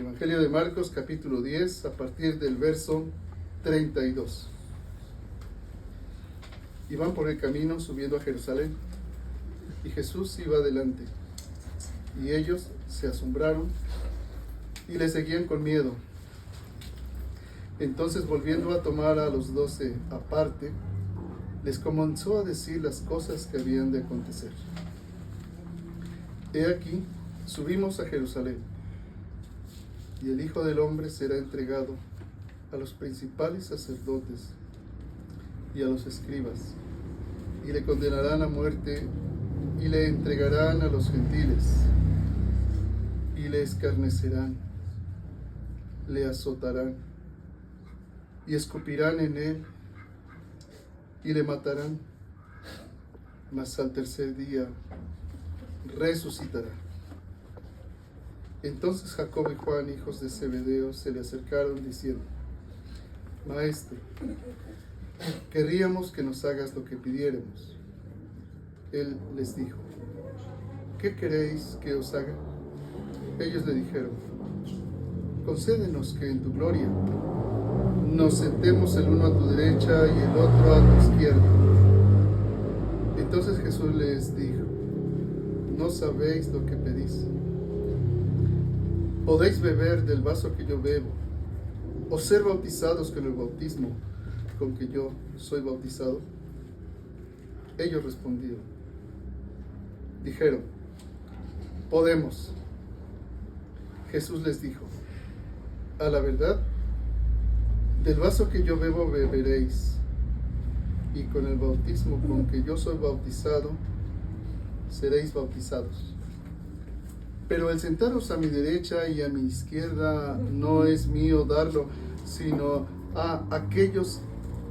Evangelio de Marcos, capítulo 10, a partir del verso 32. Iban por el camino subiendo a Jerusalén, y Jesús iba adelante, y ellos se asombraron y le seguían con miedo. Entonces, volviendo a tomar a los 12 aparte, les comenzó a decir las cosas que habían de acontecer. He aquí, subimos a Jerusalén, y el Hijo del Hombre será entregado a los principales sacerdotes y a los escribas, y le condenarán a muerte, y le entregarán a los gentiles, y le escarnecerán, le azotarán, y escupirán en él, y le matarán, mas al tercer día resucitará. Entonces Jacobo y Juan, hijos de Zebedeo, se le acercaron diciendo: Maestro, querríamos que nos hagas lo que pidiéramos. Él les dijo: ¿qué queréis que os haga? Ellos le dijeron: concédenos que en tu gloria nos sentemos el uno a tu derecha y el otro a tu izquierda. Entonces Jesús les dijo: no sabéis lo que pedís. ¿Podéis beber del vaso que yo bebo, o ser bautizados con el bautismo con que yo soy bautizado? Ellos dijeron: podemos. Jesús les dijo: a la verdad, del vaso que yo bebo beberéis, y con el bautismo con que yo soy bautizado seréis bautizados. Pero el sentaros a mi derecha y a mi izquierda no es mío darlo, sino a aquellos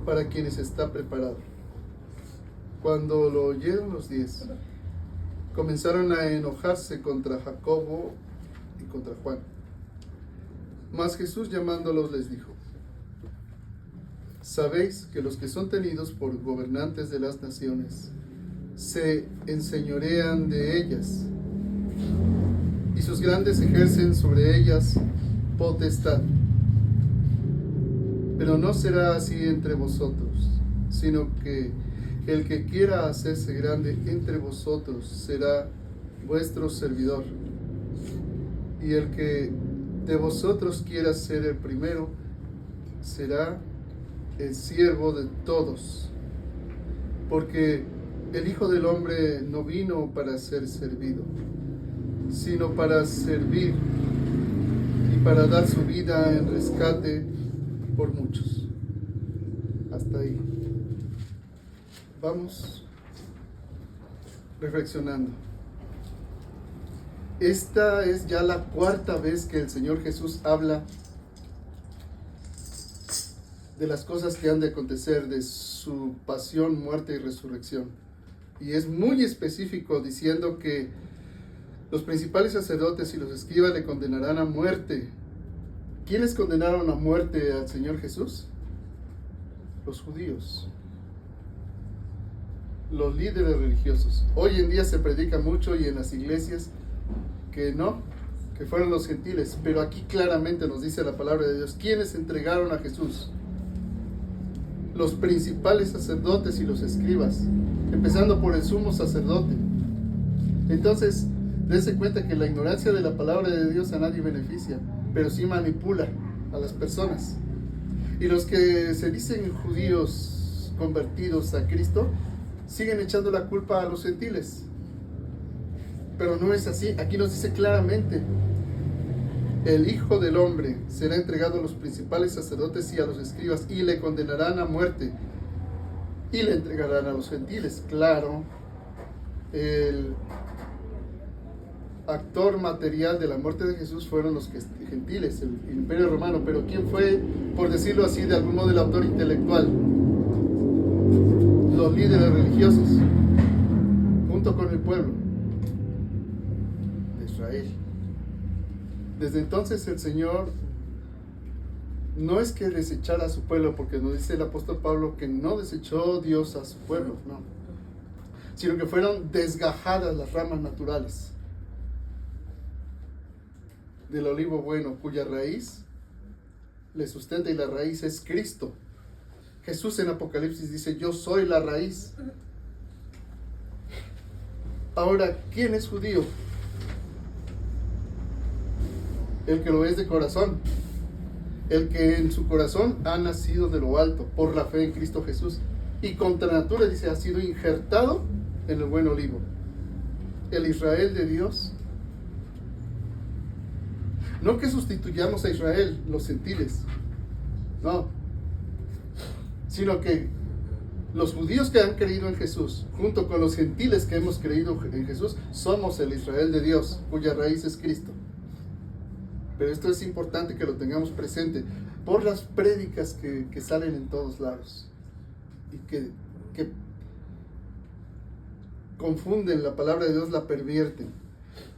para quienes está preparado. Cuando lo oyeron los 10, comenzaron a enojarse contra Jacobo y contra Juan. Mas Jesús, llamándolos, les dijo: sabéis que los que son tenidos por gobernantes de las naciones se enseñorean de ellas, y sus grandes ejercen sobre ellas potestad. Pero no será así entre vosotros, sino que el que quiera hacerse grande entre vosotros será vuestro servidor, y el que de vosotros quiera ser el primero será el siervo de todos. Porque el Hijo del Hombre no vino para ser servido, sino para servir y para dar su vida en rescate por muchos. Hasta ahí. Vamos reflexionando. Esta es ya la cuarta vez que el Señor Jesús habla de las cosas que han de acontecer, de su pasión, muerte y resurrección. Y es muy específico diciendo que los principales sacerdotes y los escribas le condenarán a muerte. ¿Quiénes condenaron a muerte al Señor Jesús? Los judíos, los líderes religiosos. Hoy en día se predica mucho y en las iglesias que no, que fueron los gentiles, pero aquí claramente nos dice la palabra de Dios: ¿quiénes entregaron a Jesús? Los principales sacerdotes y los escribas, empezando por el sumo sacerdote. Entonces, dense cuenta que la ignorancia de la palabra de Dios a nadie beneficia, pero sí manipula a las personas. Y los que se dicen judíos convertidos a Cristo siguen echando la culpa a los gentiles. Pero no es así. Aquí nos dice claramente: el Hijo del Hombre será entregado a los principales sacerdotes y a los escribas, y le condenarán a muerte, y le entregarán a los gentiles. Claro, el actor material de la muerte de Jesús fueron los gentiles, el Imperio Romano. Pero ¿quién fue, por decirlo así, de algún modo el autor intelectual? Los líderes religiosos, junto con el pueblo de Israel. Desde entonces el Señor no es que desechara a su pueblo, porque nos dice el apóstol Pablo que no desechó Dios a su pueblo, no, sino que fueron desgajadas las ramas naturales. del olivo bueno, cuya raíz le sustenta, y la raíz es Cristo. Jesús en Apocalipsis dice: yo soy la raíz. Ahora, ¿quién es judío? El que lo es de corazón, el que en su corazón ha nacido de lo alto por la fe en Cristo Jesús, y contra natura, dice, ha sido injertado en el buen olivo. El Israel de Dios. No que sustituyamos a Israel, los gentiles, no, sino que los judíos que han creído en Jesús, junto con los gentiles que hemos creído en Jesús, somos el Israel de Dios, cuya raíz es Cristo. Pero esto es importante que lo tengamos presente por las prédicas que salen en todos lados y que confunden la palabra de Dios, la pervierten.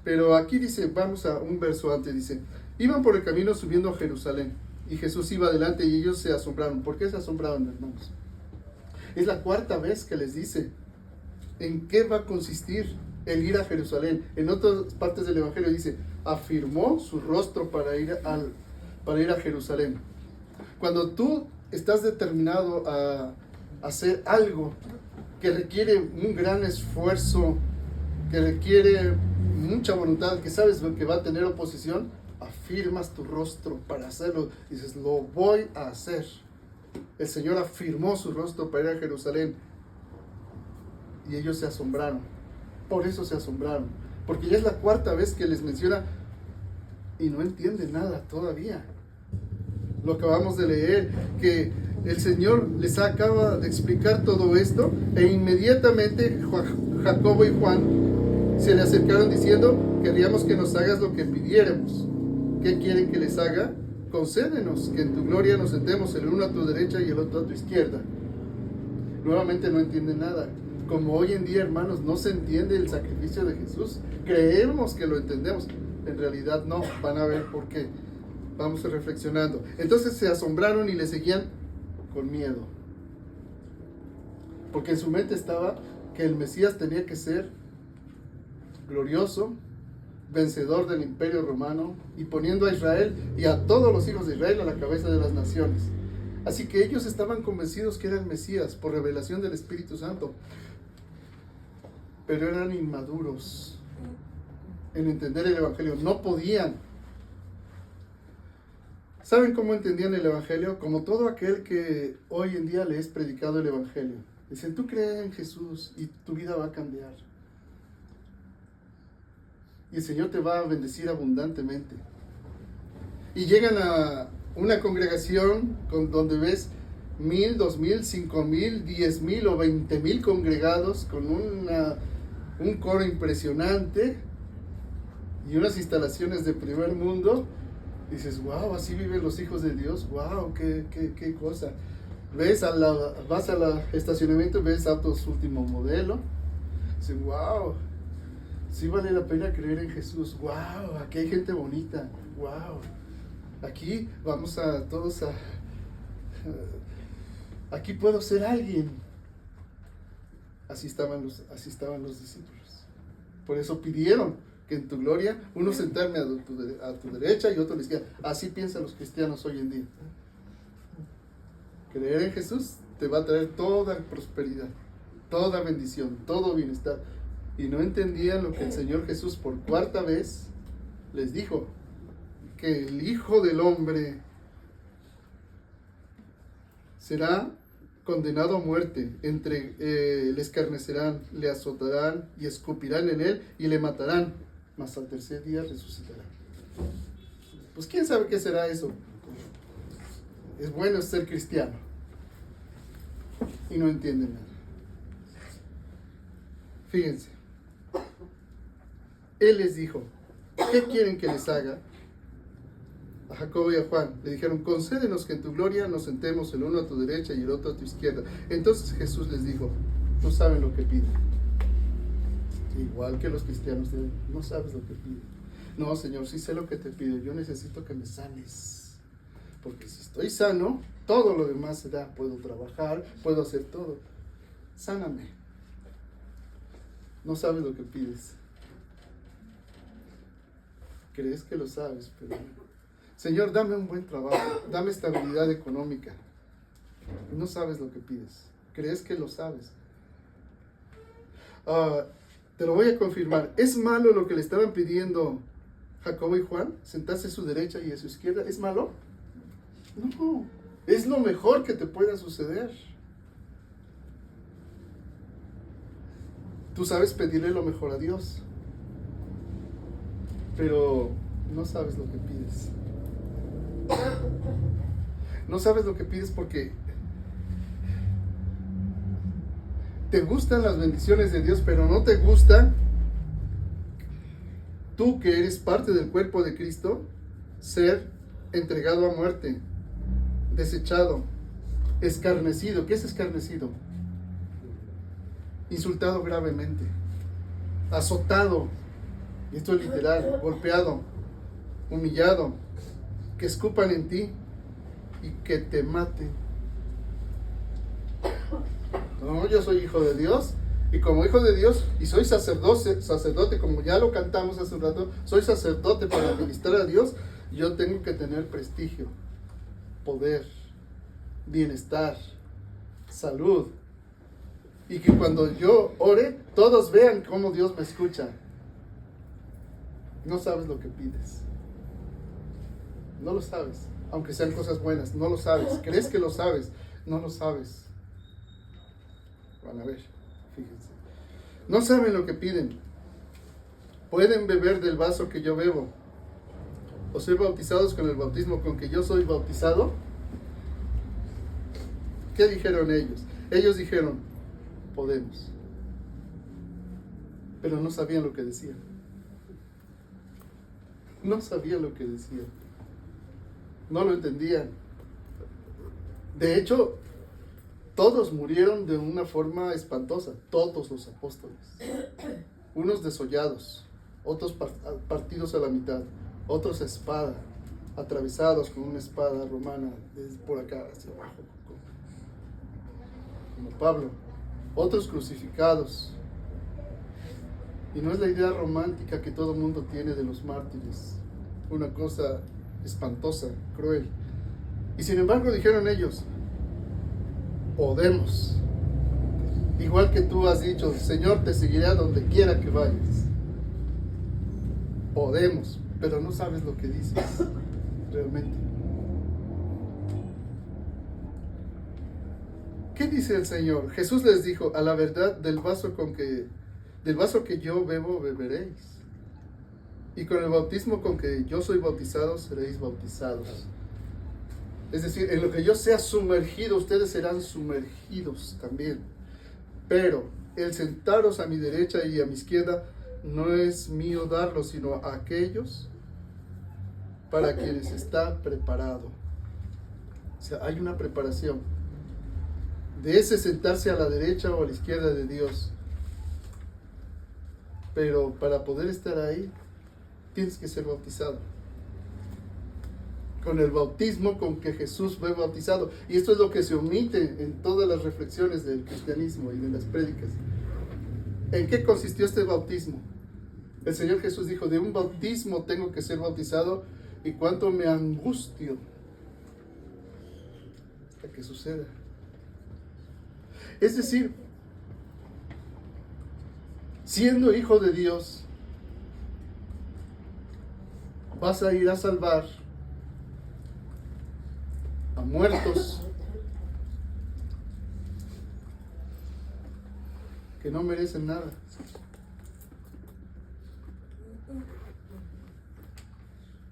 Pero aquí dice, vamos a un verso antes, dice: iban por el camino subiendo a Jerusalén, y Jesús iba adelante, y ellos se asombraron. ¿Por qué se asombraron, hermanos? Es la cuarta vez que les dice en qué va a consistir el ir a Jerusalén. En otras partes del Evangelio dice: afirmó su rostro para ir a Jerusalén. Cuando tú estás determinado a hacer algo que requiere un gran esfuerzo, que requiere mucha voluntad, que sabes que va a tener oposición, afirmas tu rostro para hacerlo. Dices: lo voy a hacer. El Señor afirmó su rostro para ir a Jerusalén, y ellos se asombraron. Por eso se asombraron, porque ya es la cuarta vez que les menciona y no entienden nada todavía. Lo acabamos de leer, que el Señor les acaba de explicar todo esto, e inmediatamente Jacobo y Juan se le acercaron diciendo: queríamos que nos hagas lo que pidiéramos. ¿Qué quieren que les haga? Concédenos que en tu gloria nos sentemos, el uno a tu derecha y el otro a tu izquierda. Nuevamente no entienden nada. Como hoy en día, hermanos, no se entiende el sacrificio de Jesús. Creemos que lo entendemos. En realidad no. Van a ver por qué. Vamos reflexionando. Entonces se asombraron y le seguían con miedo. Porque en su mente estaba que el Mesías tenía que ser glorioso, vencedor del imperio romano, y poniendo a Israel y a todos los hijos de Israel a la cabeza de las naciones. Así que ellos estaban convencidos que era el Mesías por revelación del Espíritu Santo, pero eran inmaduros en entender el Evangelio. No podían. ¿Saben cómo entendían el Evangelio? Como todo aquel que hoy en día le es predicado el Evangelio. Dicen: tú crees en Jesús y tu vida va a cambiar, y el Señor te va a bendecir abundantemente. Y llegan a una congregación donde ves 1,000, 2,000, 5,000, 10,000 o 20,000 congregados, con un coro impresionante y unas instalaciones de primer mundo. Dices: wow, así viven los hijos de Dios. Wow, qué cosa. Vas al estacionamiento, ves autos último modelo. Dices: wow, sí vale la pena creer en Jesús. Wow, aquí hay gente bonita. Wow, aquí vamos aquí puedo ser alguien. Así estaban los discípulos. Por eso pidieron que en tu gloria uno sentarme a tu derecha y otro a la izquierda. Así piensan los cristianos hoy en día. Creer en Jesús te va a traer toda prosperidad, toda bendición, todo bienestar. Y no entendían lo que el Señor Jesús por cuarta vez les dijo: que el Hijo del Hombre será condenado a muerte, le escarnecerán, le azotarán y escupirán en él y le matarán, mas al tercer día resucitará. Pues quién sabe qué será eso. Es bueno ser cristiano y no entienden nada. Fíjense, Él les dijo: ¿qué quieren que les haga? A Jacobo y a Juan le dijeron: concédenos que en tu gloria nos sentemos, el uno a tu derecha y el otro a tu izquierda. Entonces Jesús les dijo: no saben lo que piden. Igual que los cristianos, no sabes lo que piden. No, Señor, sí sé lo que te pido. Yo necesito que me sanes, porque si estoy sano, todo lo demás se da. Puedo trabajar, puedo hacer todo. Sáname. No sabes lo que pides. Crees que lo sabes, pero Señor, dame un buen trabajo, dame estabilidad económica. No sabes lo que pides. Crees que lo sabes. Te lo voy a confirmar. ¿Es malo lo que le estaban pidiendo Jacobo y Juan? Sentarse a su derecha y a su izquierda. ¿Es malo? No. Es lo mejor que te pueda suceder. Tú sabes pedirle lo mejor a Dios, pero no sabes lo que pides. No sabes lo que pides porque te gustan las bendiciones de Dios, pero no te gusta tú, que eres parte del cuerpo de Cristo, ser entregado a muerte, desechado, escarnecido. ¿Qué es escarnecido? Insultado gravemente, azotado, y esto es literal, golpeado, humillado, que escupan en ti y que te maten. No, yo soy hijo de Dios, y como hijo de Dios, y soy sacerdote, como ya lo cantamos hace un rato, soy sacerdote para ministrar a Dios. Yo tengo que tener prestigio, poder, bienestar, salud, y que cuando yo ore, todos vean cómo Dios me escucha. No sabes lo que pides. No lo sabes. Aunque sean cosas buenas, no lo sabes. ¿Crees que lo sabes? No lo sabes. Van a ver, fíjense. No saben lo que piden. Pueden beber del vaso que yo bebo, o ser bautizados con el bautismo con que yo soy bautizado. ¿Qué dijeron ellos? Ellos dijeron, podemos. Pero no sabían lo que decían. No sabían lo que decían. No lo entendían. De hecho, todos murieron de una forma espantosa. Todos los apóstoles. Unos desollados, otros partidos a la mitad, otros a espada, atravesados con una espada romana desde por acá hacia abajo, como Pablo. Otros crucificados. Y no es la idea romántica que todo el mundo tiene de los mártires, una cosa espantosa, cruel. Y sin embargo dijeron ellos, podemos. Igual que tú has dicho, Señor, te seguiré a donde quiera que vayas. Podemos, pero no sabes lo que dices realmente. ¿Qué dice el Señor? Jesús les dijo, a la verdad, del vaso que yo bebo, beberéis. Y con el bautismo con que yo soy bautizado, seréis bautizados. Es decir, en lo que yo sea sumergido, ustedes serán sumergidos también. Pero el sentaros a mi derecha y a mi izquierda no es mío darlo, sino a aquellos para quienes está preparado. O sea, hay una preparación. De ese sentarse a la derecha o a la izquierda de Dios. Pero para poder estar ahí, tienes que ser bautizado. Con el bautismo con que Jesús fue bautizado. Y esto es lo que se omite en todas las reflexiones del cristianismo y de las prédicas. ¿En qué consistió este bautismo? El Señor Jesús dijo, de un bautismo tengo que ser bautizado, y cuánto me angustio hasta que suceda. Es decir, siendo hijo de Dios, vas a ir a salvar a muertos que no merecen nada.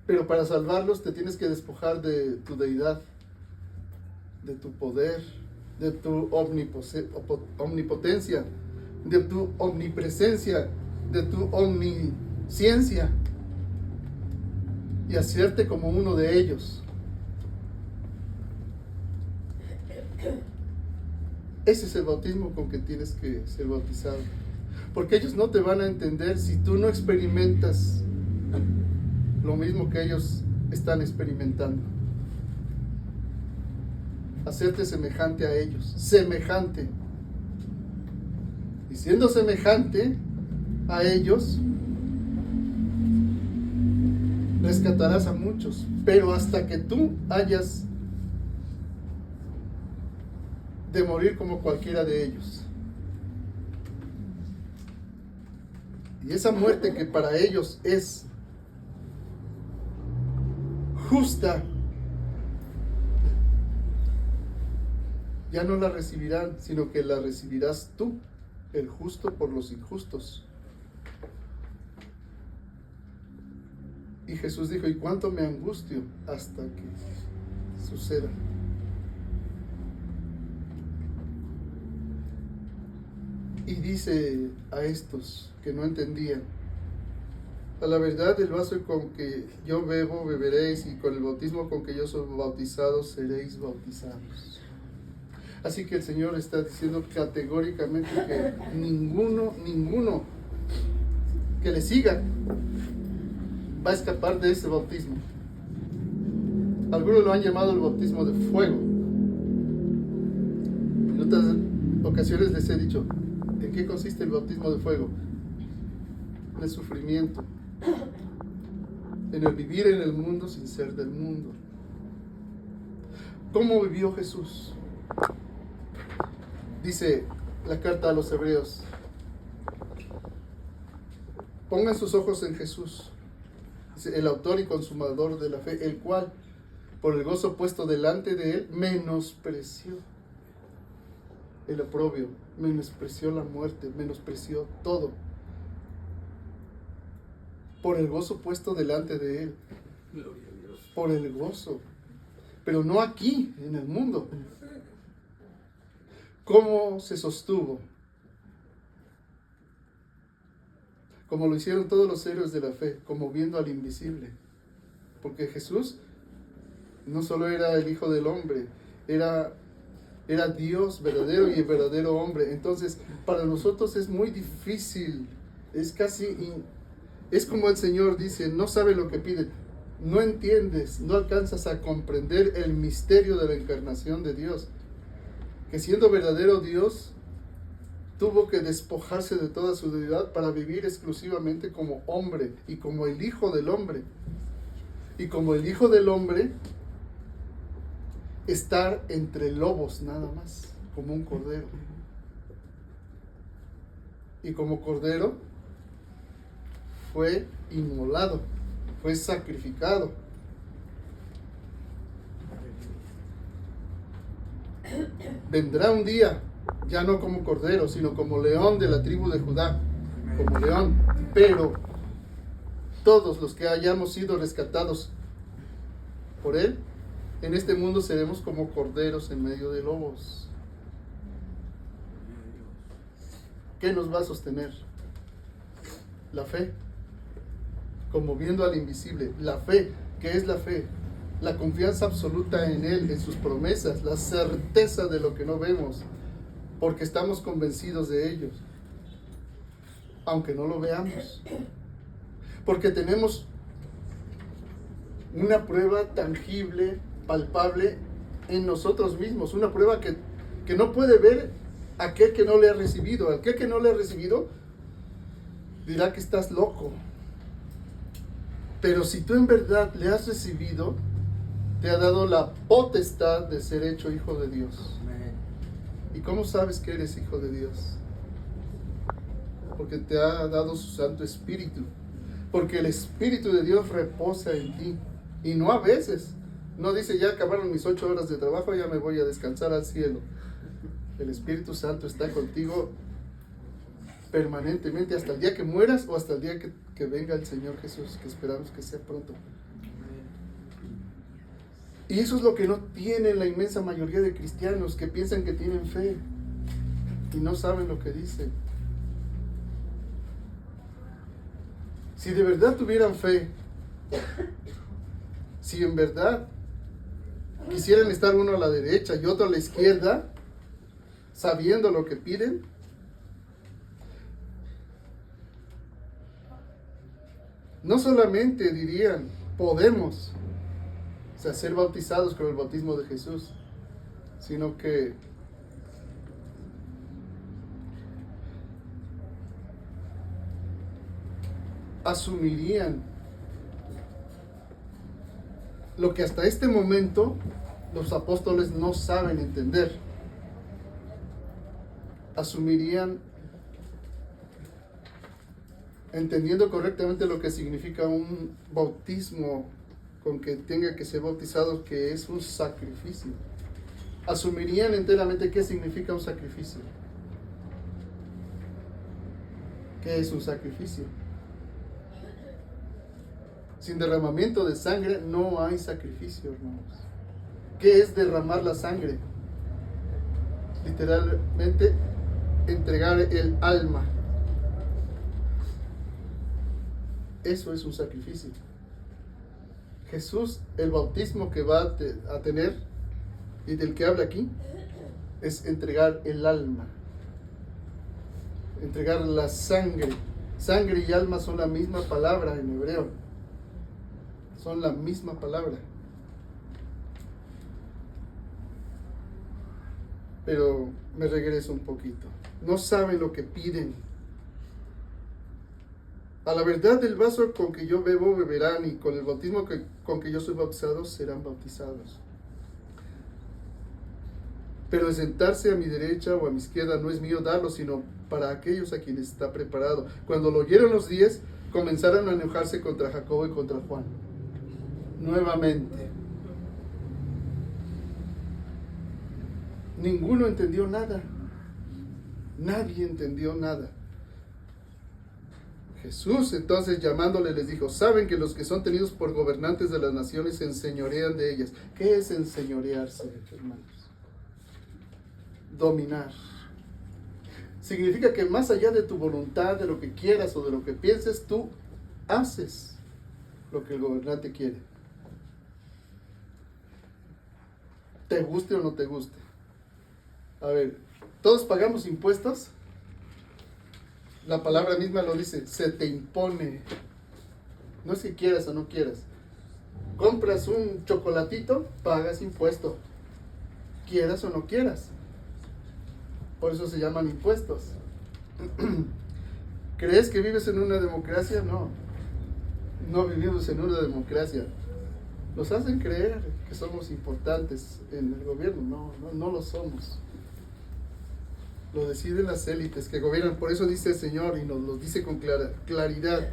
Pero para salvarlos te tienes que despojar de tu deidad, de tu poder, de tu omnipotencia, de tu omnipresencia, de tu omnisciencia, y hacerte como uno de ellos. Ese es el bautismo con que tienes que ser bautizado. Porque ellos no te van a entender si tú no experimentas lo mismo que ellos están experimentando. Hacerte semejante a ellos, semejante. Y siendo semejante a ellos, rescatarás a muchos, pero hasta que tú hayas de morir como cualquiera de ellos. Y esa muerte que para ellos es justa, ya no la recibirán, sino que la recibirás tú, el justo por los injustos. Y Jesús dijo, ¿y cuánto me angustio hasta que suceda? Y dice a estos que no entendían, a la verdad el vaso con que yo bebo, beberéis, y con el bautismo con que yo soy bautizado, seréis bautizados. Así que el Señor está diciendo categóricamente que ninguno que le siga va a escapar de ese bautismo. Algunos lo han llamado el bautismo de fuego. En otras ocasiones les he dicho, ¿en qué consiste el bautismo de fuego? En el sufrimiento, en el vivir en el mundo sin ser del mundo. ¿Cómo vivió Jesús? Dice la carta a los Hebreos, pongan sus ojos en Jesús, dice, el autor y consumador de la fe, el cual, por el gozo puesto delante de él, menospreció el oprobio, menospreció la muerte, menospreció todo, por el gozo puesto delante de él, por el gozo, pero no aquí, en el mundo. ¿Cómo se sostuvo? Como lo hicieron todos los héroes de la fe, como viendo al invisible. Porque Jesús no solo era el Hijo del Hombre, era Dios verdadero y el verdadero hombre. Entonces, para nosotros es muy difícil, es como el Señor dice, no sabe lo que pide, no entiendes, no alcanzas a comprender el misterio de la encarnación de Dios. Que siendo verdadero Dios, tuvo que despojarse de toda su deidad para vivir exclusivamente como hombre y como el Hijo del Hombre. Y como el Hijo del Hombre, estar entre lobos nada más, como un cordero. Y como cordero, fue inmolado, fue sacrificado. Vendrá un día, ya no como cordero, sino como león de la tribu de Judá, como león. Pero todos los que hayamos sido rescatados por él, en este mundo seremos como corderos en medio de lobos. ¿Qué nos va a sostener? La fe, como viendo al invisible. La fe, ¿qué es la fe? La confianza absoluta en Él, en sus promesas, la certeza de lo que no vemos, porque estamos convencidos de ellos, aunque no lo veamos. Porque tenemos una prueba tangible, palpable en nosotros mismos, una prueba que no puede ver aquel que no le ha recibido. Aquel que no le ha recibido dirá que estás loco. Pero si tú en verdad le has recibido, te ha dado la potestad de ser hecho hijo de Dios. ¿Y cómo sabes que eres hijo de Dios? Porque te ha dado su Santo Espíritu. Porque el Espíritu de Dios reposa en ti. Y no a veces. No dice, ya acabaron mis 8 horas de trabajo, ya me voy a descansar al cielo. El Espíritu Santo está contigo permanentemente hasta el día que mueras o hasta el día que venga el Señor Jesús, que esperamos que sea pronto. Y eso es lo que no tiene la inmensa mayoría de cristianos, que piensan que tienen fe y no saben lo que dicen. Si de verdad tuvieran fe, si en verdad quisieran estar uno a la derecha y otro a la izquierda, sabiendo lo que piden, no solamente dirían, podemos, o sea, ser bautizados con el bautismo de Jesús, sino que asumirían lo que hasta este momento los apóstoles no saben entender. Asumirían, entendiendo correctamente lo que significa un bautismo, con que tenga que ser bautizado, que es un sacrificio. Asumirían enteramente qué significa un sacrificio. ¿Qué es un sacrificio? Sin derramamiento de sangre no hay sacrificio, hermanos. ¿Qué es derramar la sangre? Literalmente, entregar el alma. Eso es un sacrificio. Jesús, el bautismo que va a tener y del que habla aquí, es entregar el alma. Entregar la sangre. Sangre y alma son la misma palabra en hebreo. Son la misma palabra. Pero me regreso un poquito. No saben lo que piden. A la verdad del vaso con que yo bebo, beberán, y con el bautismo con que yo soy bautizado, serán bautizados. Pero el sentarse a mi derecha o a mi izquierda no es mío darlo, sino para aquellos a quienes está preparado. Cuando lo oyeron los 10, comenzaron a enojarse contra Jacobo y contra Juan. Nuevamente. Ninguno entendió nada. Nadie entendió nada. Jesús entonces, llamándole, les dijo: saben que los que son tenidos por gobernantes de las naciones se enseñorean de ellas. ¿Qué es enseñorearse, hermanos? Dominar. Significa que más allá de tu voluntad, de lo que quieras o de lo que pienses, tú haces lo que el gobernante quiere. Te guste o no te guste. A ver, ¿todos pagamos impuestos? La palabra misma lo dice, se te impone. No es que quieras o no quieras. Compras un chocolatito, pagas impuesto. Quieras o no quieras. Por eso se llaman impuestos. ¿Crees que vives en una democracia? No. No vivimos en una democracia. Nos hacen creer que somos importantes en el gobierno. No lo somos. Lo deciden las élites que gobiernan. Por eso dice el Señor, y nos lo dice con claridad: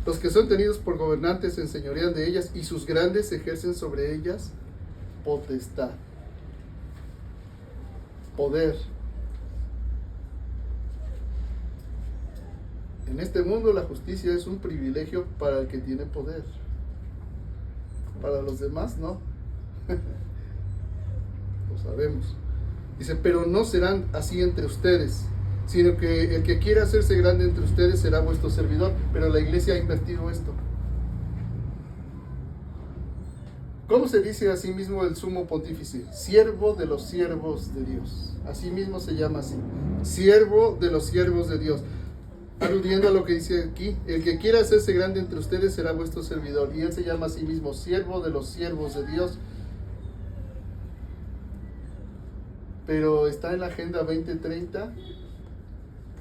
los que son tenidos por gobernantes se enseñorean de ellas, y sus grandes ejercen sobre ellas potestad. Poder. En este mundo la justicia es un privilegio para el que tiene poder. Para los demás no. Lo sabemos. Dice, pero no serán así entre ustedes, sino que el que quiera hacerse grande entre ustedes será vuestro servidor. Pero la iglesia ha invertido esto. ¿Cómo se dice a sí mismo el sumo pontífice? Siervo de los siervos de Dios. Así mismo se llama así. Siervo de los siervos de Dios. Aludiendo a lo que dice aquí, el que quiera hacerse grande entre ustedes será vuestro servidor. Y él se llama a sí mismo siervo de los siervos de Dios. Pero está en la Agenda 2030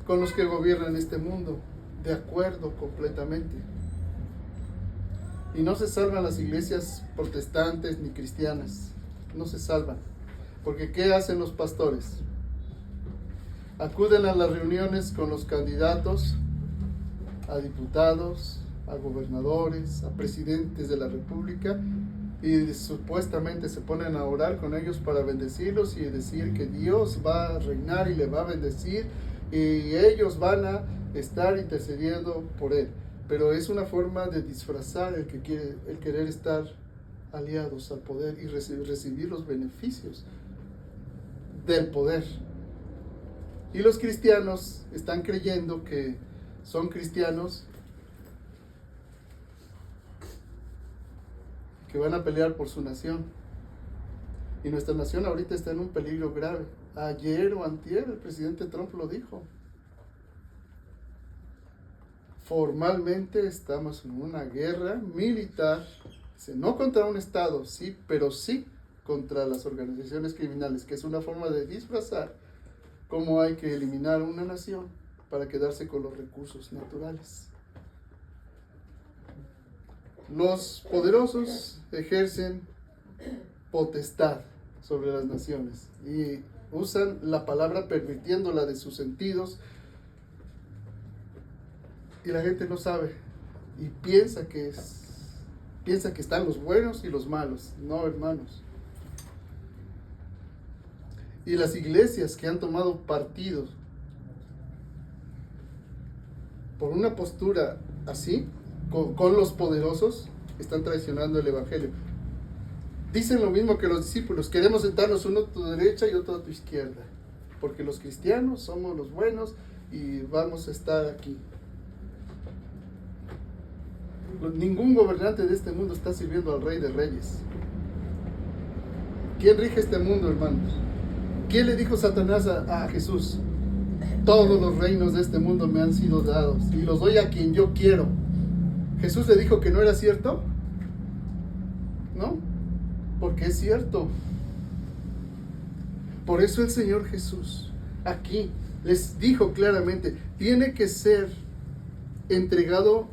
con los que gobiernan este mundo. De acuerdo completamente. Y no se salvan las iglesias protestantes ni cristianas. No se salvan. Porque ¿qué hacen los pastores? Acuden a las reuniones con los candidatos a diputados, a gobernadores, a presidentes de la república, y supuestamente se ponen a orar con ellos para bendecirlos y decir que Dios va a reinar y le va a bendecir y ellos van a estar intercediendo por él. Pero es una forma de disfrazar el querer estar aliados al poder y recibir los beneficios del poder. Y los cristianos están creyendo que son cristianos, que van a pelear por su nación. Y nuestra nación ahorita está en un peligro grave. Ayer o antier el presidente Trump lo dijo. Formalmente estamos en una guerra militar, no contra un estado, sí, pero sí contra las organizaciones criminales, que es una forma de disfrazar cómo hay que eliminar una nación para quedarse con los recursos naturales. Los poderosos ejercen potestad sobre las naciones y usan la palabra pervirtiéndola de sus sentidos, y la gente no sabe y piensa que están los buenos y los malos. No, hermanos. Y las iglesias que han tomado partido por una postura así, con los poderosos, están traicionando el evangelio. Dicen lo mismo que los discípulos: queremos sentarnos uno a tu derecha y otro a tu izquierda, porque los cristianos somos los buenos y vamos a estar aquí. Ningún gobernante de este mundo está sirviendo al Rey de Reyes. ¿Quién rige este mundo, hermanos? ¿Quién le dijo Satanás a Jesús? Todos los reinos de este mundo me han sido dados y los doy a quien yo quiero. Jesús le dijo que no era cierto. ¿No? Porque es cierto. Por eso el Señor Jesús aquí les dijo claramente: tiene que ser entregado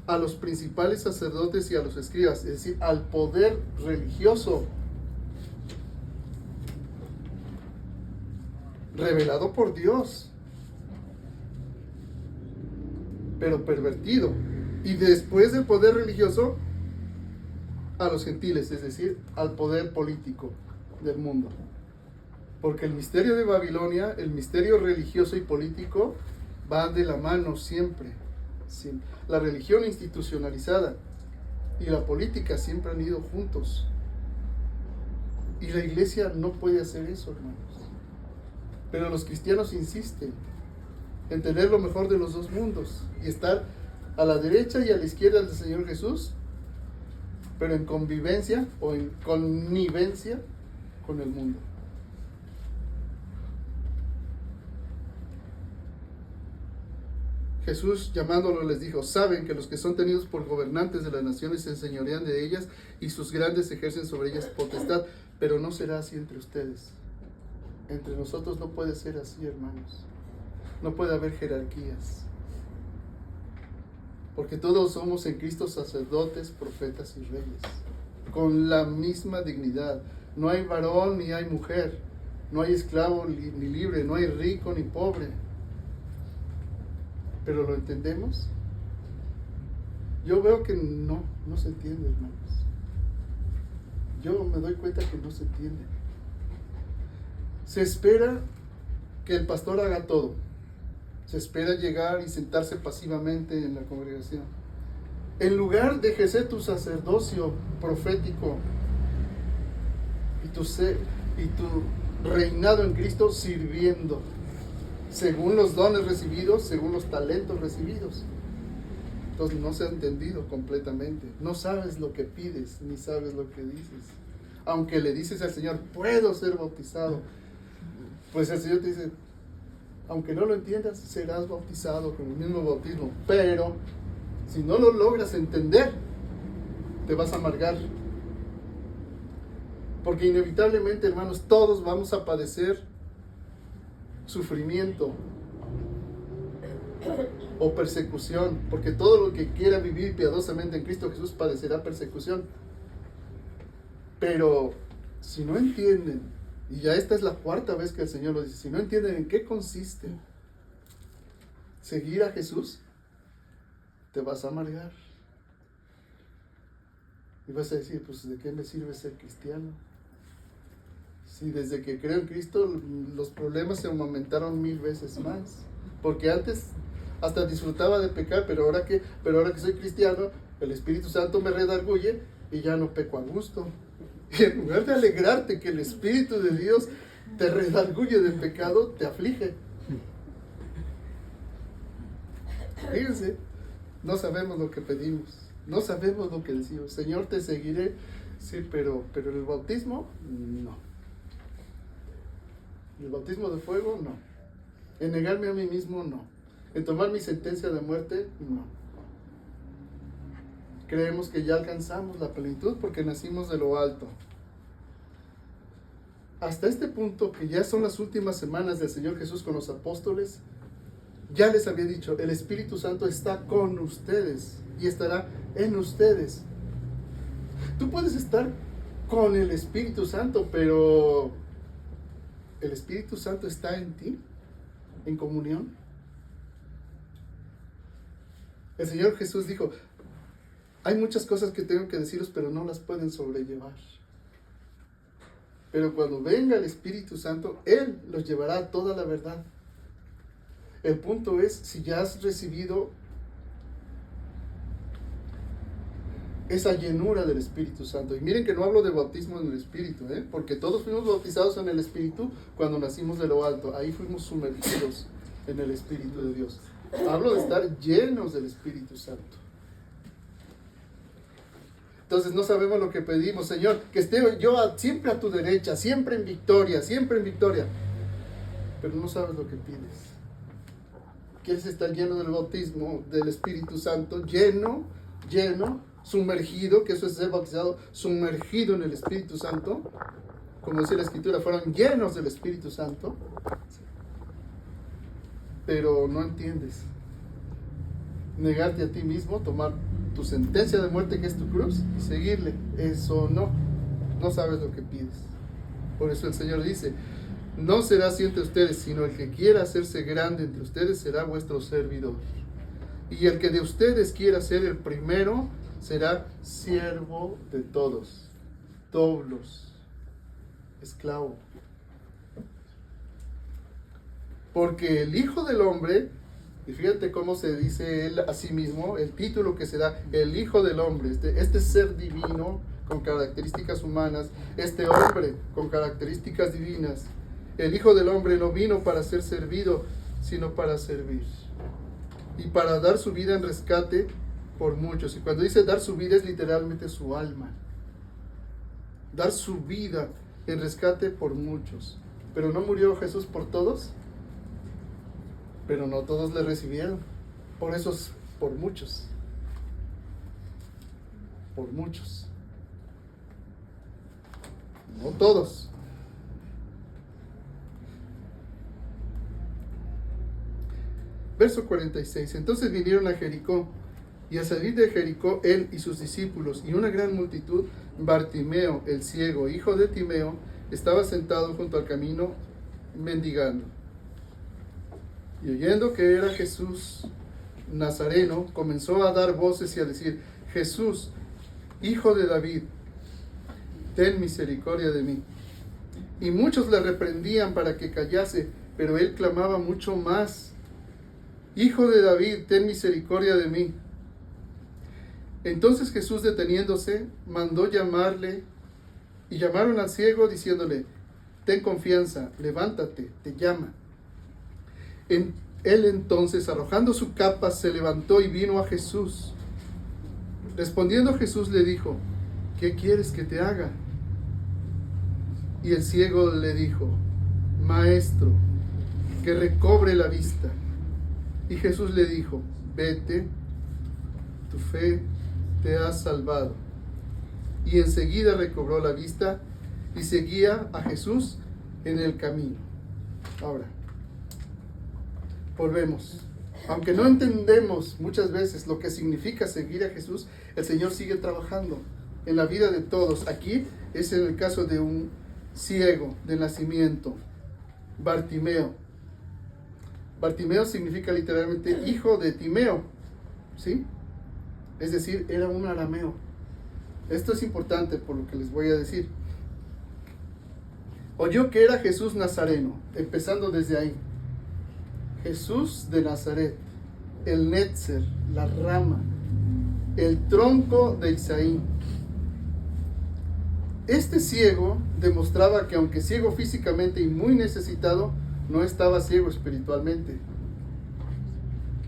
a los principales sacerdotes y a los escribas, es decir, al poder religioso, revelado por Dios, pero pervertido. Y después del poder religioso, a los gentiles, es decir, al poder político del mundo. Porque el misterio de Babilonia, el misterio religioso y político, van de la mano siempre. La religión institucionalizada y la política siempre han ido juntos. Y la iglesia no puede hacer eso, hermanos. Pero los cristianos insisten en tener lo mejor de los dos mundos y estar a la derecha y a la izquierda del Señor Jesús, pero en convivencia o en connivencia con el mundo. Jesús, llamándolo, les dijo: saben que los que son tenidos por gobernantes de las naciones se enseñorean de ellas y sus grandes ejercen sobre ellas potestad, pero no será así entre ustedes. Entre nosotros no puede ser así, hermanos. No puede haber jerarquías, porque todos somos en Cristo sacerdotes, profetas y reyes, con la misma dignidad. No hay varón ni hay mujer, no hay esclavo ni libre, no hay rico ni pobre. ¿Pero lo entendemos? Yo veo que no se entiende, hermanos. Yo me doy cuenta que no se entiende. Se espera que el pastor haga todo. Se espera llegar y sentarse pasivamente en la congregación. En lugar de ejercer tu sacerdocio profético y tu reinado en Cristo sirviendo, según los dones recibidos, según los talentos recibidos. Entonces no se ha entendido completamente. No sabes lo que pides, ni sabes lo que dices. Aunque le dices al Señor: puedo ser bautizado, pues el Señor te dice: aunque no lo entiendas, serás bautizado con el mismo bautismo. Pero si no lo logras entender, te vas a amargar. Porque inevitablemente, hermanos, todos vamos a padecer sufrimiento o persecución, porque todo lo que quiera vivir piadosamente en Cristo Jesús padecerá persecución. Pero si no entienden, y ya esta es la cuarta vez que el Señor lo dice, si no entienden en qué consiste seguir a Jesús, te vas a amargar y vas a decir: pues ¿de qué me sirve ser cristiano? Si desde que creo en Cristo los problemas se aumentaron 1000 veces más. Porque antes hasta disfrutaba de pecar, pero ahora que soy cristiano, el Espíritu Santo me redarguye y ya no peco a gusto. Y en lugar de alegrarte que el Espíritu de Dios te redarguye del pecado, te aflige. Fíjense, no sabemos lo que pedimos, no sabemos lo que decimos. Señor, te seguiré, sí, pero el bautismo, no. El bautismo de fuego, no. En negarme a mí mismo, no. En tomar mi sentencia de muerte, no. Creemos que ya alcanzamos la plenitud porque nacimos de lo alto. Hasta este punto, que ya son las últimas semanas del Señor Jesús con los apóstoles, ya les había dicho: el Espíritu Santo está con ustedes y estará en ustedes. Tú puedes estar con el Espíritu Santo, pero ¿el Espíritu Santo está en ti? ¿En comunión? El Señor Jesús dijo, hay muchas cosas que tengo que deciros, pero no las pueden sobrellevar. Pero cuando venga el Espíritu Santo, Él los llevará a toda la verdad. El punto es si ya has recibido esa llenura del Espíritu Santo. Y miren que no hablo de bautismo en el Espíritu, porque todos fuimos bautizados en el Espíritu cuando nacimos de lo alto. Ahí fuimos sumergidos en el Espíritu de Dios. Hablo de estar llenos del Espíritu Santo. Entonces no sabemos lo que pedimos. Señor, que esté yo siempre a tu derecha, siempre en victoria, siempre en victoria. Pero no sabes lo que pides. ¿Quieres estar lleno del bautismo del Espíritu Santo? Lleno, sumergido, que eso es ser bautizado, sumergido en el Espíritu Santo. Como dice la Escritura, fueron llenos del Espíritu Santo. Pero no entiendes. Negarte a ti mismo, tomar tu sentencia de muerte, que es tu cruz, y seguirle. Eso no sabes lo que pides. Por eso el Señor dice, no será así entre ustedes, sino el que quiera hacerse grande entre ustedes será vuestro servidor. Y el que de ustedes quiera ser el primero será siervo de todos. Doblos, esclavo. Porque el Hijo del Hombre, y fíjate cómo se dice él a sí mismo, el título que se da, el Hijo del Hombre, este ser divino con características humanas, este hombre con características divinas. El Hijo del Hombre no vino para ser servido, sino para servir. Y para dar su vida en rescate por muchos. Y cuando dice dar su vida es literalmente su alma. Dar su vida en rescate por muchos. Pero ¿no murió Jesús por todos? Pero no todos le recibieron. Por eso es por muchos. Por muchos. No todos. Verso 46. Entonces vinieron a Jericó, y al salir de Jericó, él y sus discípulos, y una gran multitud, Bartimeo, el ciego, hijo de Timeo, estaba sentado junto al camino, mendigando. Y oyendo que era Jesús Nazareno, comenzó a dar voces y a decir, Jesús, hijo de David, ten misericordia de mí. Y muchos le reprendían para que callase, pero él clamaba mucho más, Hijo de David, ten misericordia de mí. Entonces Jesús, deteniéndose, mandó llamarle, y llamaron al ciego diciéndole, ten confianza, levántate, te llama. Él entonces, arrojando su capa, se levantó y vino a Jesús. Respondiendo Jesús le dijo, ¿qué quieres que te haga? Y el ciego le dijo, Maestro, que recobre la vista. Y Jesús le dijo, vete, tu fe te ha salvado. Y enseguida recobró la vista y seguía a Jesús en el camino. Ahora, volvemos. Aunque no entendemos muchas veces lo que significa seguir a Jesús, el Señor sigue trabajando en la vida de todos. Aquí es en el caso de un ciego de nacimiento, Bartimeo. Bartimeo significa literalmente hijo de Timeo, ¿sí? Es decir, era un arameo. Esto es importante por lo que les voy a decir. Oyó que era Jesús Nazareno, empezando desde ahí. Jesús de Nazaret, el Netzer, la rama, el tronco de Isaí. Este ciego demostraba que aunque ciego físicamente y muy necesitado, no estaba ciego espiritualmente.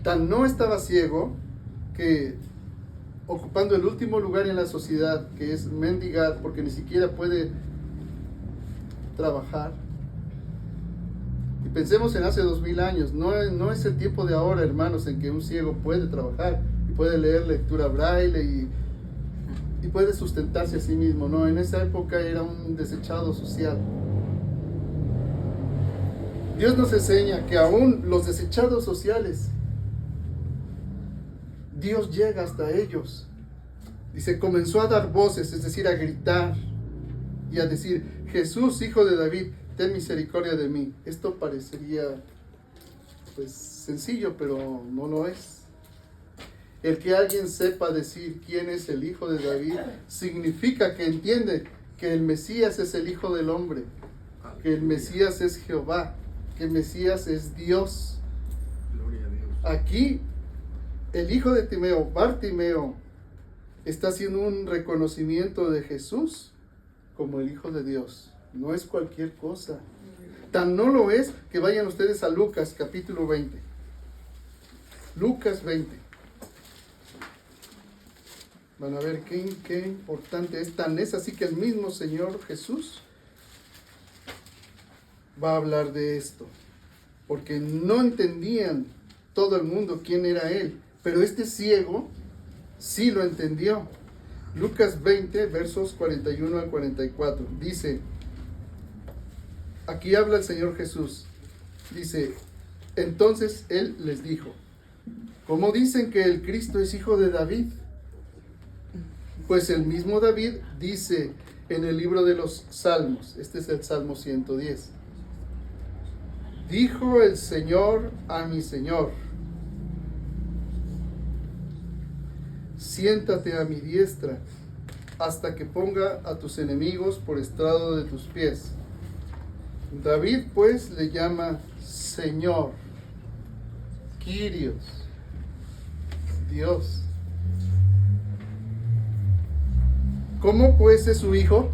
Tan no estaba ciego que, ocupando el último lugar en la sociedad, que es mendigar, porque ni siquiera puede trabajar. Y pensemos en hace 2000 años, no es el tiempo de ahora, hermanos, en que un ciego puede trabajar y puede leer lectura braille y puede sustentarse a sí mismo. No, en esa época era un desechado social. Dios nos enseña que aún los desechados sociales, Dios llega hasta ellos Dice, comenzó a dar voces, es decir, a gritar y a decir, Jesús, hijo de David, ten misericordia de mí. Esto parecería, pues, sencillo, pero no lo es. El que alguien sepa decir quién es el hijo de David, significa que entiende que el Mesías es el hijo del hombre, que el Mesías es Jehová, que el Mesías es Dios. Gloria a Dios. Aquí, el hijo de Timeo, Bartimeo, está haciendo un reconocimiento de Jesús como el Hijo de Dios. No es cualquier cosa. Tan no lo es que vayan ustedes a Lucas capítulo 20. Lucas 20. Van a ver qué importante es. Tan es así que el mismo Señor Jesús va a hablar de esto. Porque no entendían todo el mundo quién era Él. Pero este ciego sí lo entendió. Lucas 20, versos 41 al 44. Dice, aquí habla el Señor Jesús. Dice, entonces Él les dijo, ¿cómo dicen que el Cristo es hijo de David? Pues el mismo David dice en el libro de los Salmos, este es el Salmo 110, dijo el Señor a mi Señor, siéntate a mi diestra hasta que ponga a tus enemigos por estrado de tus pies. David pues le llama Señor, Kyrios, Dios. ¿Cómo pues es su hijo?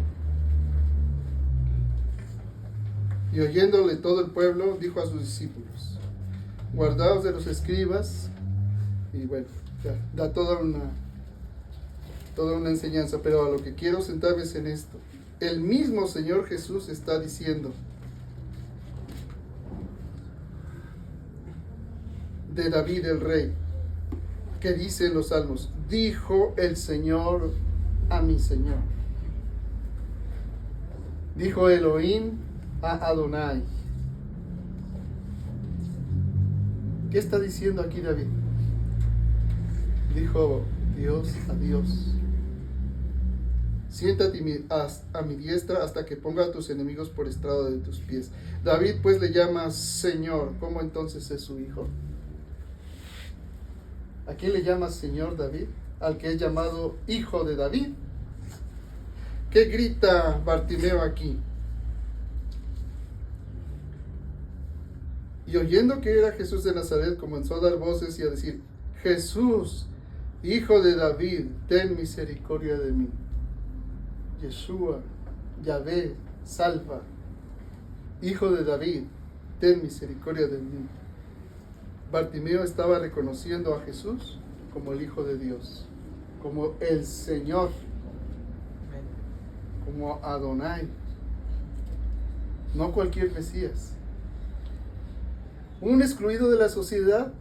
Y oyéndole todo el pueblo, dijo a sus discípulos, guardaos de los escribas. Y bueno, ya, da toda una enseñanza, pero a lo que quiero sentarme es en esto. El mismo Señor Jesús está diciendo de David el rey, que dice en los Salmos, dijo el Señor a mi Señor. Dijo Elohim a Adonai. ¿Qué está diciendo aquí David? Dijo Dios a Dios. Siéntate a mi diestra hasta que ponga a tus enemigos por estrado de tus pies. David pues le llama Señor. ¿Cómo entonces es su hijo? ¿A quién le llama Señor David? Al que es llamado hijo de David. ¿Qué grita Bartimeo aquí? Y oyendo que era Jesús de Nazaret, comenzó a dar voces y a decir, Jesús, hijo de David, ten misericordia de mí. Yeshua, Yahvé, salva, hijo de David, ten misericordia de mí. Bartimeo estaba reconociendo a Jesús como el Hijo de Dios, como el Señor, como Adonai, no cualquier Mesías. Un excluido de la sociedad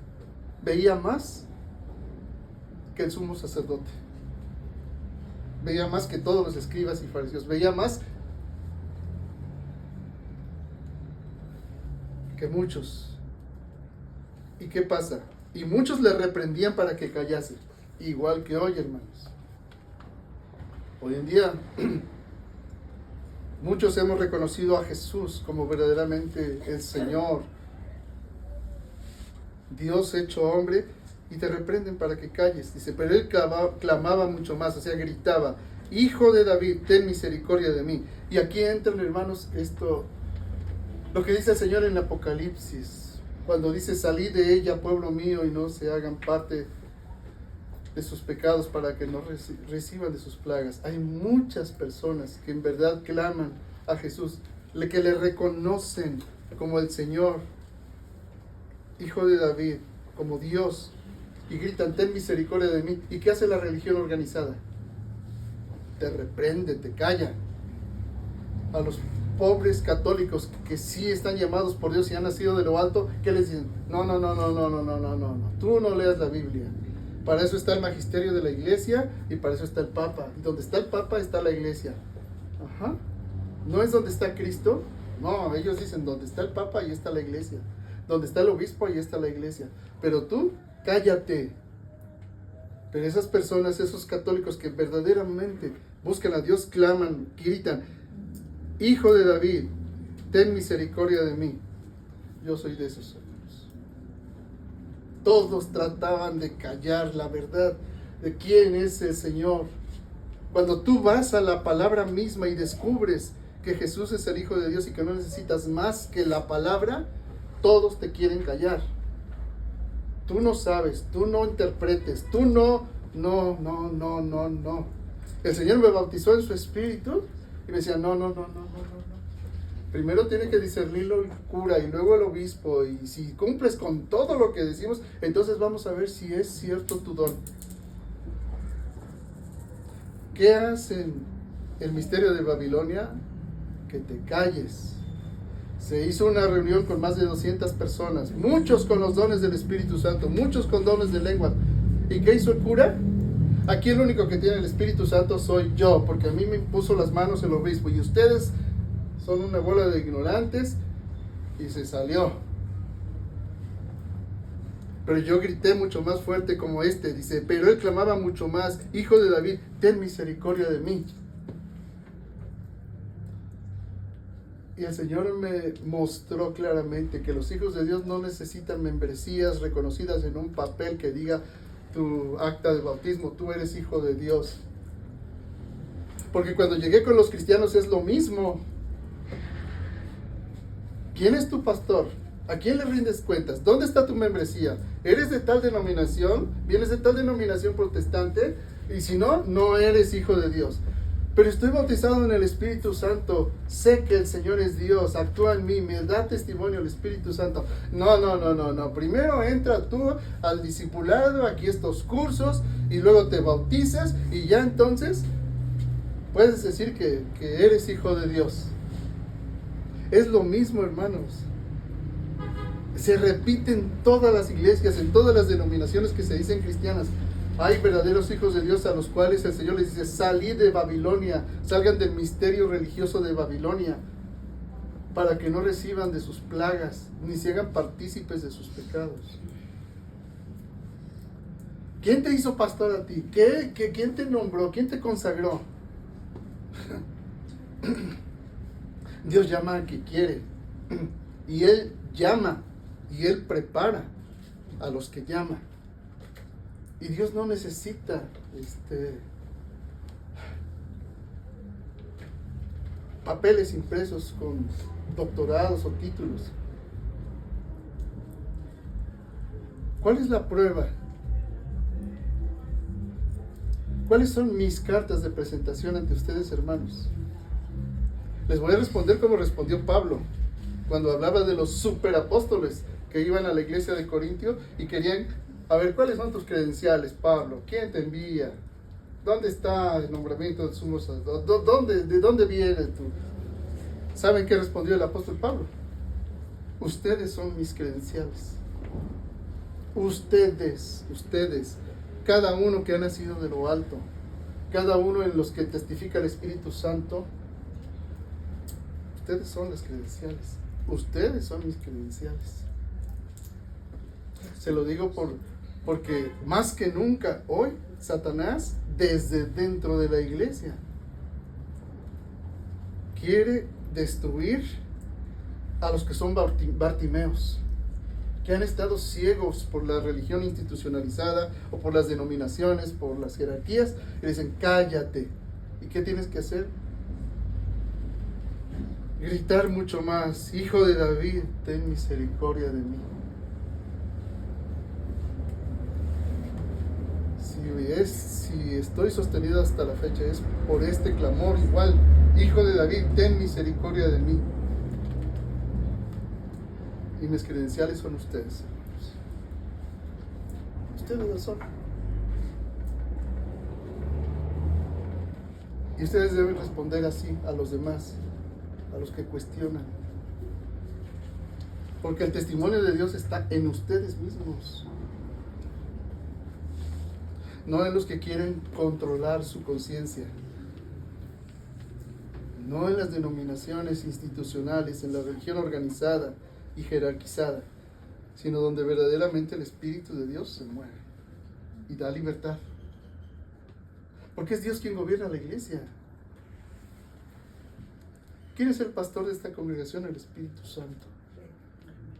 veía más que el sumo sacerdote, veía más que todos los escribas y fariseos, veía más que muchos. ¿Y qué pasa? Y muchos le reprendían para que callase, igual que hoy, hermanos. Hoy en día, muchos hemos reconocido a Jesús como verdaderamente el Señor, Dios hecho hombre, y te reprenden para que calles. Dice, pero él clamaba mucho más, o sea, gritaba, Hijo de David, ten misericordia de mí. Y aquí entran, hermanos, lo que dice el Señor en Apocalipsis, cuando dice, salid de ella, pueblo mío, y no se hagan parte de sus pecados para que no reciban de sus plagas. Hay muchas personas que en verdad claman a Jesús, que le reconocen como el Señor, Hijo de David, como Dios, y gritan, ten misericordia de mí. ¿Y qué hace la religión organizada? Te reprende, te calla. A los pobres católicos que sí están llamados por Dios y han nacido de lo alto, ¿qué les dicen? No, tú no leas la Biblia. Para eso está el magisterio de la iglesia y para eso está el Papa. Y donde está el Papa está la iglesia. Ajá. ¿No es donde está Cristo? No, ellos dicen, donde está el Papa, ahí está la iglesia. Donde está el obispo, ahí está la iglesia. Pero tú, cállate. Pero esas personas, esos católicos que verdaderamente buscan a Dios, claman, gritan: Hijo de David, ten misericordia de mí. Yo soy de esos hermanos. Todos trataban de callar la verdad de quién es el Señor. Cuando tú vas a la palabra misma y descubres que Jesús es el Hijo de Dios y que no necesitas más que la palabra, todos te quieren callar. Tú no sabes, tú no interpretes, tú no. El Señor me bautizó en su espíritu y me decía: no. Primero tiene que discernirlo el cura y luego el obispo, y si cumples con todo lo que decimos, entonces vamos a ver si es cierto tu don. ¿Qué hacen el misterio de Babilonia? Que te calles. Se hizo una reunión con más de 200 personas, muchos con los dones del Espíritu Santo, muchos con dones de lengua. ¿Y qué hizo el cura? Aquí el único que tiene el Espíritu Santo soy yo, porque a mí me impuso las manos el obispo, y ustedes son una bola de ignorantes. Y se salió. Pero yo grité mucho más fuerte como dice, pero él clamaba mucho más: Hijo de David, ten misericordia de mí. Y el Señor me mostró claramente que los hijos de Dios no necesitan membresías reconocidas en un papel que diga tu acta de bautismo: tú eres hijo de Dios. Porque cuando llegué con los cristianos es lo mismo. ¿Quién es tu pastor? ¿A quién le rindes cuentas? ¿Dónde está tu membresía? ¿Eres de tal denominación? ¿Vienes de tal denominación protestante? Y si no, no eres hijo de Dios. Pero estoy bautizado en el Espíritu Santo. Sé que el Señor es Dios. Actúa en mí. Me da testimonio el Espíritu Santo. No. Primero entra tú al discipulado, aquí estos cursos, y luego te bautizas, y ya entonces puedes decir que eres hijo de Dios. Es lo mismo, hermanos. Se repite en todas las iglesias, en todas las denominaciones que se dicen cristianas. Hay verdaderos hijos de Dios a los cuales el Señor les dice: salid de Babilonia, salgan del misterio religioso de Babilonia, para que no reciban de sus plagas, ni se hagan partícipes de sus pecados. ¿Quién te hizo pastor a ti? ¿Quién te nombró? ¿Quién te consagró? Dios llama al que quiere, y Él llama, y Él prepara a los que llama. Y Dios no necesita papeles impresos con doctorados o títulos. ¿Cuál es la prueba? ¿Cuáles son mis cartas de presentación ante ustedes, hermanos? Les voy a responder como respondió Pablo cuando hablaba de los superapóstoles que iban a la iglesia de Corintio y querían: a ver, ¿cuáles son tus credenciales, Pablo? ¿Quién te envía? ¿Dónde está el nombramiento del sumo sacerdote? ¿De dónde viene tú? ¿Saben qué respondió el apóstol Pablo? Ustedes son mis credenciales. Ustedes, cada uno que ha nacido de lo alto, cada uno en los que testifica el Espíritu Santo, ustedes son las credenciales. Ustedes son mis credenciales. Se lo digo porque más que nunca hoy Satanás, desde dentro de la iglesia, quiere destruir a los que son Bartimeos, que han estado ciegos por la religión institucionalizada o por las denominaciones, por las jerarquías, y dicen: cállate. ¿Y qué tienes que hacer? Gritar mucho más: Hijo de David, ten misericordia de mí. Si estoy sostenido hasta la fecha, es por este clamor igual: Hijo de David, ten misericordia de mí. Y mis credenciales son ustedes, hermanos. Ustedes lo son. Y ustedes deben responder así a los demás, a los que cuestionan. Porque el testimonio de Dios está en ustedes mismos. No en los que quieren controlar su conciencia. No en las denominaciones institucionales, en la religión organizada y jerarquizada, sino donde verdaderamente el Espíritu de Dios se mueve y da libertad. Porque es Dios quien gobierna la iglesia. ¿Quién es el pastor de esta congregación? El Espíritu Santo.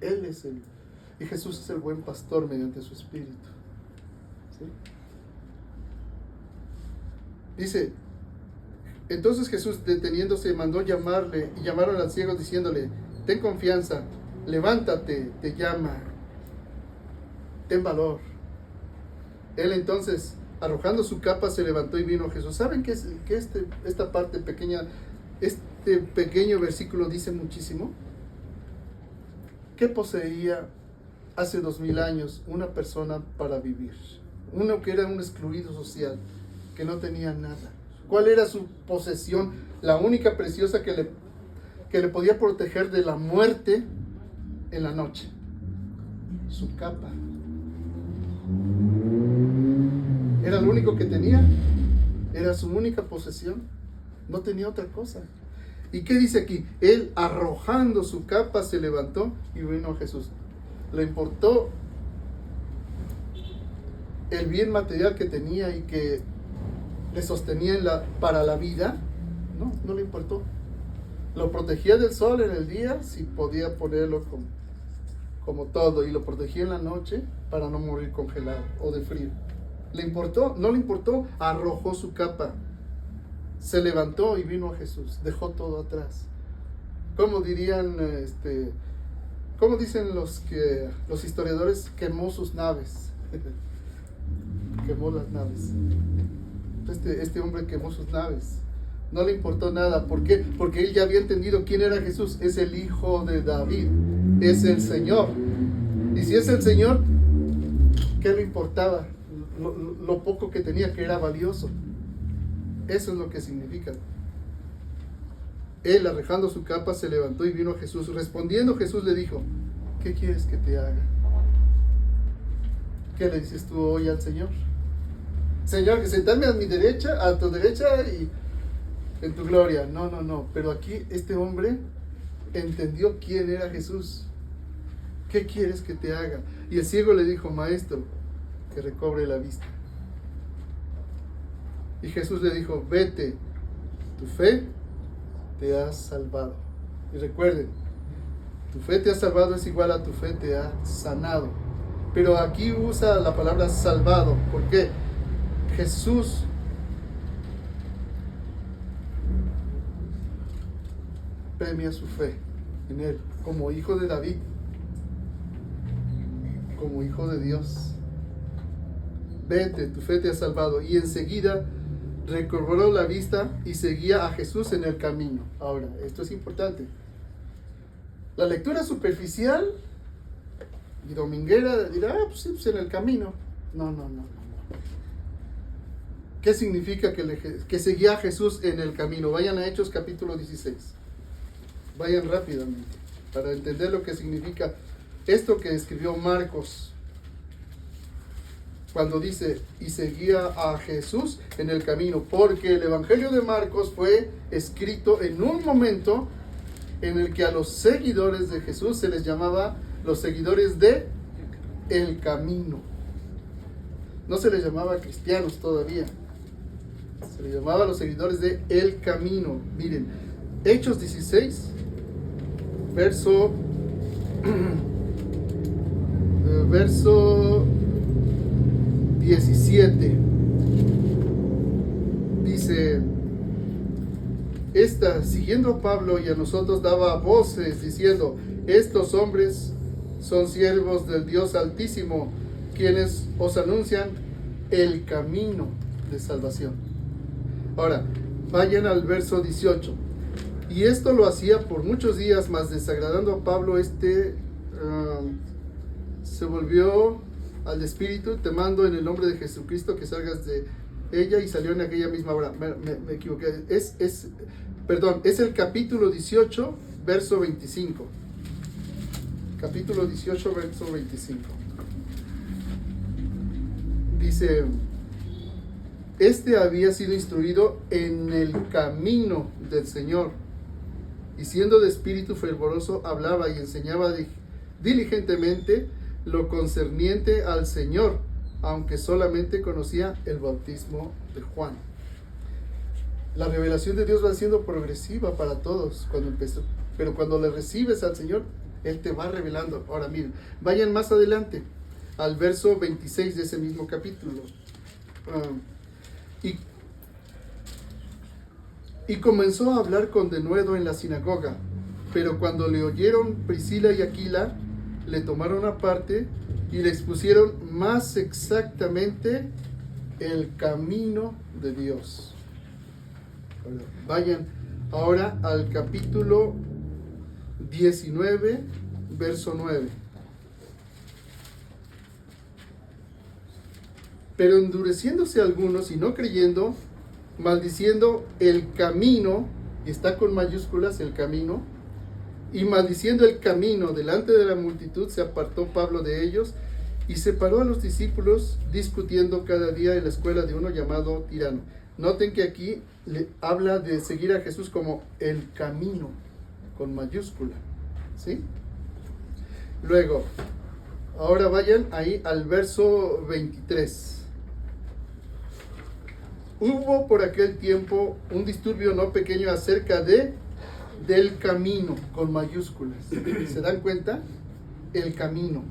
Él es el... Y Jesús es el buen pastor mediante su Espíritu. ¿Sí? Dice, entonces Jesús, deteniéndose, mandó llamarle, y llamaron al ciego diciéndole: ten confianza, levántate, te llama, ten valor. Él entonces, arrojando su capa, se levantó y vino a Jesús. ¿Saben que esta parte pequeña, este pequeño versículo dice muchísimo? ¿Qué poseía hace 2000 años una persona para vivir? Uno que era un excluido social, que no tenía nada. ¿Cuál era su posesión? La única preciosa que le podía proteger de la muerte en la noche. Su capa. Era lo único que tenía. Era su única posesión. No tenía otra cosa. ¿Y qué dice aquí? Él, arrojando su capa, se levantó y vino a Jesús. Le importó el bien material que tenía y que le sostenía para la vida. No le importó. Lo protegía del sol en el día, si podía ponerlo como todo, y lo protegía en la noche para no morir congelado o de frío. ¿Le importó? No le importó. Arrojó su capa, se levantó y vino a Jesús. Dejó todo atrás. ¿Cómo dirían, cómo dicen los historiadores? Quemó sus naves. Quemó las naves. Este hombre quemó sus naves. No le importó nada. ¿Por qué? Porque él ya había entendido quién era Jesús. Es el Hijo de David. Es el Señor. Y si es el Señor, ¿qué le importaba? Lo poco que tenía, que era valioso. Eso es lo que significa. Él, arrojando su capa, se levantó y vino a Jesús. Respondiendo, Jesús le dijo: ¿qué quieres que te haga? ¿Qué le dices tú hoy al Señor? Señor, que sentarme a mi derecha, a tu derecha y en tu gloria. No. Pero aquí este hombre entendió quién era Jesús. ¿Qué quieres que te haga? Y el ciego le dijo: maestro, que recobre la vista. Y Jesús le dijo: vete, tu fe te ha salvado. Y recuerden, tu fe te ha salvado es igual a tu fe te ha sanado. Pero aquí usa la palabra salvado. ¿Por qué? Jesús premia su fe en él como hijo de David, como hijo de Dios. Vete, tu fe te ha salvado. Y enseguida recobró la vista y seguía a Jesús en el camino. Ahora, esto es importante. La lectura superficial y dominguera dirá: pues sí, pues en el camino. No. ¿Qué significa que seguía a Jesús en el camino? Vayan a Hechos capítulo 16. Vayan rápidamente para entender lo que significa esto que escribió Marcos cuando dice: y seguía a Jesús en el camino, porque el Evangelio de Marcos fue escrito en un momento en el que a los seguidores de Jesús se les llamaba los seguidores de el camino. No se les llamaba cristianos todavía, se les llamaba los seguidores de el camino. Miren, Hechos 16, verso 17. Dice: siguiendo a Pablo y a nosotros, daba voces diciendo: estos hombres son siervos del Dios Altísimo, quienes os anuncian el camino de salvación. Ahora, vayan al verso 18. Y esto lo hacía por muchos días, mas desagradando a Pablo, se volvió al espíritu, te mando en el nombre de Jesucristo que salgas de ella, y salió en aquella misma hora. Me equivoqué. Es el capítulo 18, verso 25. Capítulo 18, verso 25. Dice: había sido instruido en el camino del Señor, y siendo de espíritu fervoroso, hablaba y enseñaba diligentemente lo concerniente al Señor, aunque solamente conocía el bautismo de Juan. La revelación de Dios va siendo progresiva para todos cuando empezó, pero cuando le recibes al Señor, Él te va revelando. Ahora miren, vayan más adelante al verso 26 de ese mismo capítulo. Y comenzó a hablar con denuedo en la sinagoga, pero cuando le oyeron Priscila y Aquila, le tomaron aparte y le expusieron más exactamente el camino de Dios. Vayan ahora al capítulo 19, verso 9. Pero endureciéndose algunos y no creyendo, maldiciendo el camino, y está con mayúsculas el camino, y maldiciendo el camino delante de la multitud, se apartó Pablo de ellos y separó a los discípulos, discutiendo cada día en la escuela de uno llamado Tirano. Noten que aquí le habla de seguir a Jesús como el camino, con mayúscula, ¿sí? Luego, ahora vayan ahí al verso 23. Hubo por aquel tiempo un disturbio no pequeño acerca del camino, con mayúsculas. ¿Se dan cuenta? El camino.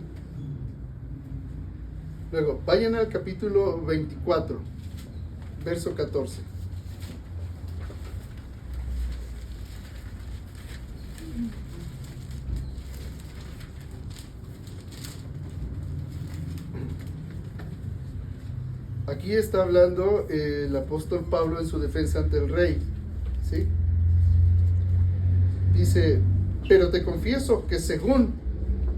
Luego, vayan al capítulo 24, verso 14. Aquí está hablando el apóstol Pablo en su defensa ante el rey, ¿sí? Dice, pero te confieso que según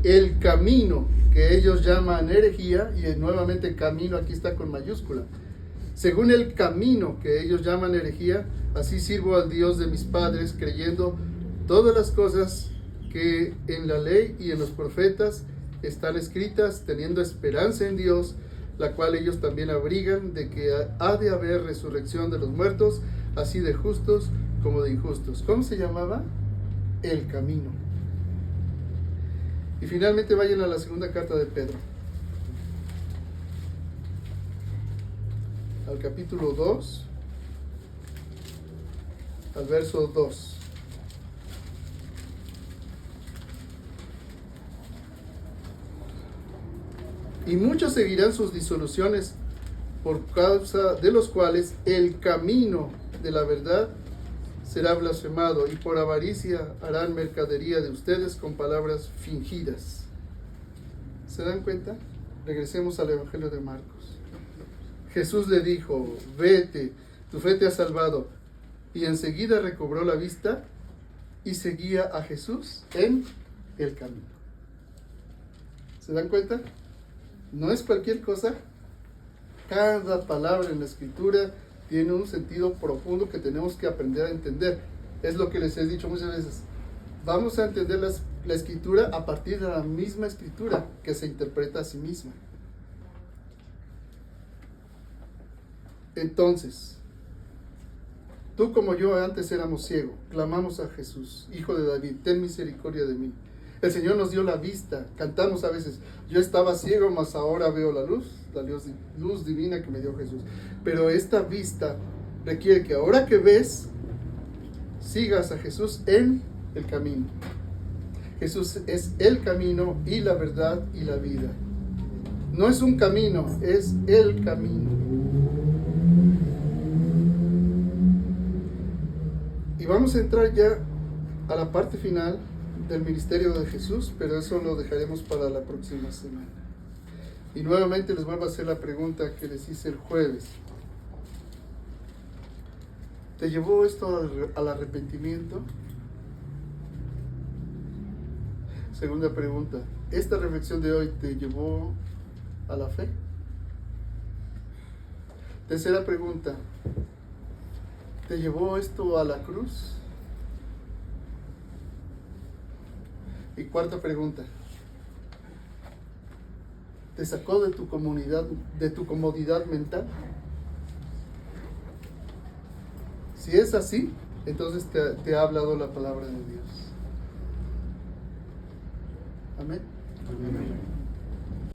el camino que ellos llaman herejía, y nuevamente camino aquí está con mayúscula, según el camino que ellos llaman herejía, así sirvo al Dios de mis padres, creyendo todas las cosas que en la ley y en los profetas están escritas, teniendo esperanza en Dios, la cual ellos también abrigan, de que ha de haber resurrección de los muertos, así de justos como de injustos. ¿Cómo se llamaba? El camino. Y finalmente vayan a la segunda carta de Pedro, al capítulo 2, al verso 2. Y muchos seguirán sus disoluciones, por causa de los cuales el camino de la verdad será blasfemado, y por avaricia harán mercadería de ustedes con palabras fingidas. ¿Se dan cuenta? Regresemos al Evangelio de Marcos. Jesús le dijo, vete, tu fe te ha salvado. Y enseguida recobró la vista y seguía a Jesús en el camino. ¿Se dan cuenta? No es cualquier cosa. Cada palabra en la Escritura tiene un sentido profundo que tenemos que aprender a entender. Es lo que les he dicho muchas veces. Vamos a entender la Escritura a partir de la misma Escritura que se interpreta a sí misma. Entonces, tú como yo antes éramos ciegos, clamamos a Jesús, Hijo de David, ten misericordia de mí. El Señor nos dio la vista, cantamos a veces, yo estaba ciego, mas ahora veo la luz divina que me dio Jesús. Pero esta vista requiere que ahora que ves, sigas a Jesús en el camino. Jesús es el camino y la verdad y la vida. No es un camino, es el camino. Y vamos a entrar ya a la parte final del ministerio de Jesús, pero eso lo dejaremos para la próxima semana. Y nuevamente les vuelvo a hacer la pregunta que les hice el jueves. ¿Te llevó esto al arrepentimiento? Segunda pregunta, ¿esta reflexión de hoy te llevó a la fe? Tercera pregunta, ¿te llevó esto a la cruz? Y cuarta pregunta, ¿te sacó de tu comodidad mental? Si es así, entonces te ha hablado la palabra de Dios. Amén. Amén.